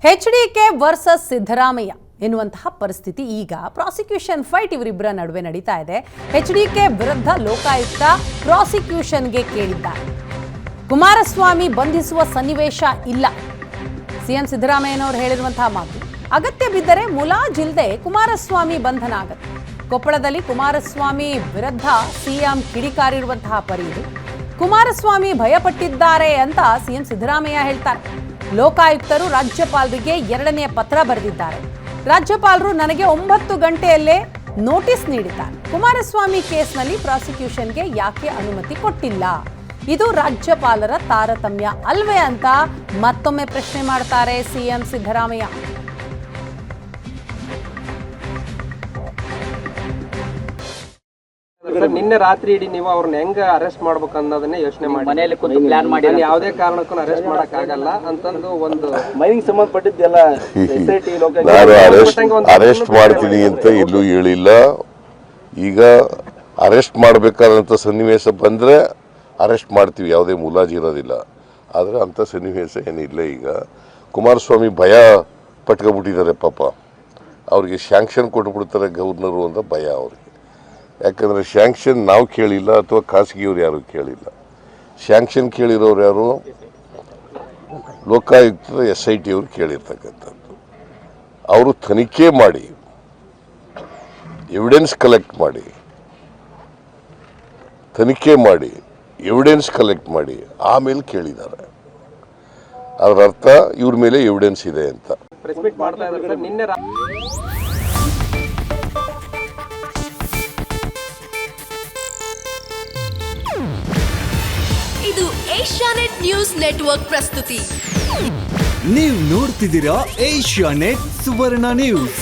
HDK versus Siddaramaiah ಎನ್ನುವಂತಹ ಪರಿಸ್ಥಿತಿ ಈಗ ಪ್ರಾಸಿಕ್ಯೂಷನ್ ಫೈಟ್ ಇವರಿಬ್ಬರ ನಡುವೆ ನಡೀತಾ ಇದೆ. ಎಚ್ಡಿಕೆ ವಿರುದ್ಧ ಲೋಕಾಯುಕ್ತ ಪ್ರಾಸಿಕ್ಯೂಷನ್ಗೆ ಕೇಳಿದ್ದಾರೆ. ಕುಮಾರಸ್ವಾಮಿ ಬಂಧಿಸುವ ಸನ್ನಿವೇಶ ಇಲ್ಲ. ಸಿಎಂ ಸಿದ್ದರಾಮಯ್ಯನವರು ಹೇಳಿರುವಂತಹ ಮಾತು, ಅಗತ್ಯ ಬಿದ್ದರೆ ಮುಲಾಜಿಲ್ಲದೆ ಕುಮಾರಸ್ವಾಮಿ ಬಂಧನ ಆಗುತ್ತೆ. ಕೊಪ್ಪಳದಲ್ಲಿ ಕುಮಾರಸ್ವಾಮಿ ವಿರುದ್ಧ ಸಿಎಂ ಕಿಡಿಕಾರಿರುವಂತಹ ಪರಿ ಇದು. ಕುಮಾರಸ್ವಾಮಿ ಭಯಪಟ್ಟಿದ್ದಾರೆ ಅಂತ ಸಿಎಂ ಸಿದ್ದರಾಮಯ್ಯ ಹೇಳ್ತಾರೆ. ಲೋಕಾಯುಕ್ತರು ರಾಜ್ಯಪಾಲರಿಗೆ 2ನೇ ಪತ್ರ ಬರೆದಿದ್ದಾರೆ. ರಾಜ್ಯಪಾಲರು ನನಗೆ 9 ಗಂಟೆಯಲ್ಲೇ ನೋಟಿಸ್ ನೀಡಿದ್ದಾರೆ. ಕುಮಾರಸ್ವಾಮಿ ಕೇಸ್ನಲ್ಲಿ ಪ್ರಾಸಿಕ್ಯೂಷನ್ಗೆ ಯಾಕೆ ಅನುಮತಿ ಕೊಟ್ಟಿಲ್ಲ? ಇದು ರಾಜ್ಯಪಾಲರ ತಾರತಮ್ಯ ಅಲ್ವೇ ಅಂತ ಮತ್ತೊಮ್ಮೆ ಪ್ರಶ್ನೆ ಮಾಡ್ತಾರೆ ಸಿಎಂ ಸಿದ್ದರಾಮಯ್ಯ. ನಿನ್ನೆ ರಾತ್ರಿ ಇಡೀ ನೀವು ಅವ್ರನ್ನ ಹೆಂಗ ಅರೆಸ್ಟ್ ಮಾಡ್ಬೇಕು ಅನ್ನೋದನ್ನೇ ಯೋಚನೆ ಮಾಡಿ ಮನೆಯಲ್ಲಿ ಕೂತು ಪ್ಲಾನ್ ಮಾಡಿ ಯಾವುದೇ ಕಾರಣಕ್ಕೂ ಅರೆಸ್ಟ್ ಮಾಡಕ್ ಆಗಲ್ಲ ಅಂತಂದು ಒಂದು ಮೈನಿಂಗ್ ಸಂಬಂಧಪಟ್ಟಿದ್ದೆಲ್ಲ ಅರೆಸ್ಟ್ ಮಾಡ್ತೀನಿ ಅಂತ ಎಲ್ಲೂ ಹೇಳಿಲ್ಲ. ಈಗ ಅರೆಸ್ಟ್ ಮಾಡಬೇಕಾದಂಥ ಸನ್ನಿವೇಶ ಬಂದರೆ ಅರೆಸ್ಟ್ ಮಾಡ್ತೀವಿ, ಯಾವುದೇ ಮುಲಾಜಿ ಇರೋದಿಲ್ಲ. ಆದರೆ ಅಂಥ ಸನ್ನಿವೇಶ ಏನಿಲ್ಲ. ಈಗ ಕುಮಾರಸ್ವಾಮಿ ಭಯ ಪಟ್ಕೊಬಿಟ್ಟಿದ್ದಾರೆ ಪಾಪ. ಅವ್ರಿಗೆ ಶ್ಯಾಂಕ್ಷನ್ ಕೊಟ್ಬಿಡ್ತಾರೆ ಗವರ್ನರು ಅಂತ ಭಯ ಅವ್ರಿಗೆ. ಯಾಕಂದರೆ ಶ್ಯಾಂಕ್ಷನ್ ನಾವು ಕೇಳಿಲ್ಲ ಅಥವಾ ಖಾಸಗಿಯವ್ರು ಯಾರು ಕೇಳಿಲ್ಲ. ಶ್ಯಾಂಕ್ಷನ್ ಕೇಳಿರೋರು ಯಾರು? ಲೋಕಾಯುಕ್ತದ SIT ಅವರು ಕೇಳಿರ್ತಕ್ಕಂಥದ್ದು. ಅವರು ತನಿಖೆ ಮಾಡಿ ಎವಿಡೆನ್ಸ್ ಕಲೆಕ್ಟ್ ಮಾಡಿ ಆಮೇಲೆ ಕೇಳಿದ್ದಾರೆ. ಅದರ ಅರ್ಥ ಇವ್ರ ಮೇಲೆ ಎವಿಡೆನ್ಸ್ ಇದೆ ಅಂತ. ಪ್ರೆಸ್ ಮೀಟ್ ಮಾಡ್ತಾ ಇದ್ದಾರೆ ನಿನ್ನೆ. ಇದು ಏಷ್ಯಾನೆಟ್ ನ್ಯೂಸ್ ನೆಟ್ವರ್ಕ್ ಪ್ರಸ್ತುತಿ. ನೀವು ನೋಡ್ತಿದ್ದೀರಾ ಏಷ್ಯಾನೆಟ್ ಸುವರ್ಣ ನ್ಯೂಸ್.